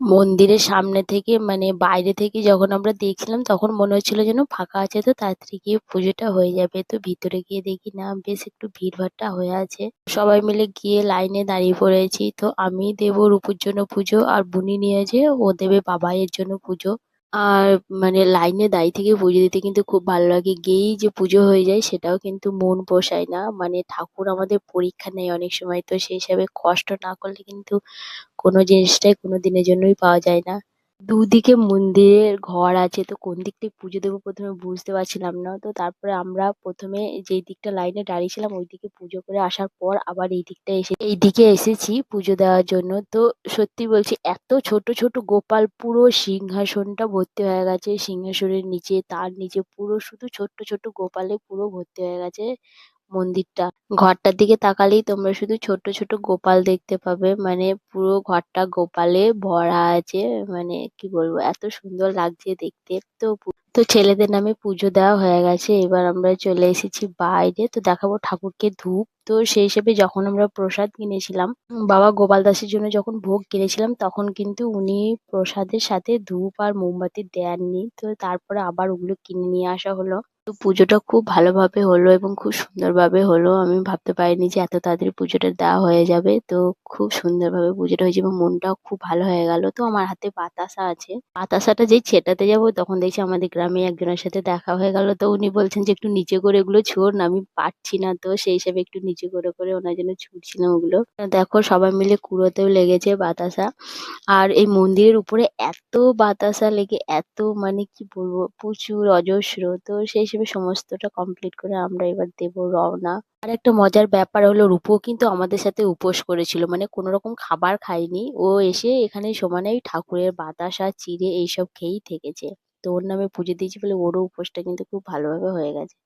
মন্দিরের সামনে থেকে মানে বাইরে থেকে যখন আমরা দেখছিলাম তখন মনে হচ্ছিল যেন ফাঁকা আছে, তো তাড়াতাড়ি গিয়ে পুজোটা হয়ে যাবে। তো ভিতরে গিয়ে দেখি না, বেশ একটু ভিড়ভাট্টা হয়ে আছে। সবাই মিলে গিয়ে লাইনে দাঁড়িয়ে পড়েছি। তো আমি দেবো রূপুর জন্য পুজো, আর বুনি নিয়েছে ও দেবে বাবাইয়ের জন্য পুজো। আর মানে লাইনে দাঁড়িয়ে থেকে পুজো দিতে কিন্তু খুব ভালো লাগে। গিয়েই যে পুজো হয়ে যায় সেটাও কিন্তু মন পোষায় না। মানে ঠাকুর আমাদের পরীক্ষা নেয় অনেক সময়, তো সেই হিসাবে কষ্ট না করলে কিন্তু কোনো জিনিসটাই কোনো দিনের জন্যই পাওয়া যায় না। দুদিকে মন্দিরের ঘর আছে, তো কোন দিক থেকে পুজো দেবো প্রথমে বুঝতে পারছিলাম না। তো তারপরে আমরা প্রথমে যেই দিকটা লাইনে দাঁড়িয়েছিলাম ওইদিকে পুজো করে আসার পর আবার এইদিকে এসেছি পুজো দেওয়ার জন্য। তো সত্যি বলছি, এত ছোট ছোট গোপাল, পুরো সিংহাসনটা ভর্তি হয়ে গেছে। সিংহাসনের নিচে, তার নিচে পুরো শুধু ছোট্ট ছোট্ট গোপালে পুরো ভর্তি হয়ে গেছে মন্দিরটা। ঘরটার দিকে তাকালেই তোমরা শুধু ছোট ছোট গোপাল দেখতে পাবে, মানে পুরো ঘরটা গোপালে ভরা আছে। মানে কি বলবো, এত সুন্দর লাগছে দেখতে। তো ছেলেদের নামে পুজো দেওয়া হয়ে গেছে, এবার আমরা চলে এসেছি বাইরে। তো দেখাবো ঠাকুরকে ধূপ। তো সেই হিসেবে যখন আমরা প্রসাদ কিনেছিলাম, বাবা গোপাল দাসের জন্য যখন ভোগ কিনেছিলাম তখন কিন্তু উনি প্রসাদের সাথে ধূপ আর মোমবাতি দেননি। তো তারপরে আবার ওগুলো কিনে নিয়ে আসা হলো। তো পুজোটা খুব ভালোভাবে হলো এবং খুব সুন্দরভাবে হলো। আমি ভাবতে পারিনি যে এত তাড়াতাড়ি পুজোটা দেওয়া হয়ে যাবে। তো খুব সুন্দরভাবে পুজোটা হয়েছে এবং মনটাও খুব ভালো হয়ে গেল। তো আমার হাতে বাতাসা আছে। বাতাসাটা যেই ছেটাতে যাবো তখন দেখছি আমাদের গ্রামে একজনের সাথে দেখা হয়ে গেল। তো উনি বলছেন যে একটু নিচে করে এগুলো ছোড় না, আমি পারছি না। তো সেই হিসাবে একটু নিচে করে করে ওনার জন্য ছুটছিলাম ওগুলো। দেখো সবাই মিলে কুড়োতেও লেগেছে বাতাসা। আর এই মন্দিরের উপরে এত বাতাসা লেগে, এত মানে কি বলবো, প্রচুর অজস্র। তো সেই হিসেবে সমস্তটা কমপ্লিট করে আমরা এবার দেবো রওনা। আর একটা মজার ব্যাপার হলো, রূপও কিন্তু আমাদের সাথে উপোস করেছিল, মানে কোনো রকম খাবার খায়নি। ও এসে এখানে সমানেই ঠাকুরের বাতাসা চিড়ে এইসব খেয়েই থেকেছে। তো ওর নামে পুজো দিয়েছি বলে ওরও উপোসটা কিন্তু খুব ভালোভাবে হয়ে গেছে।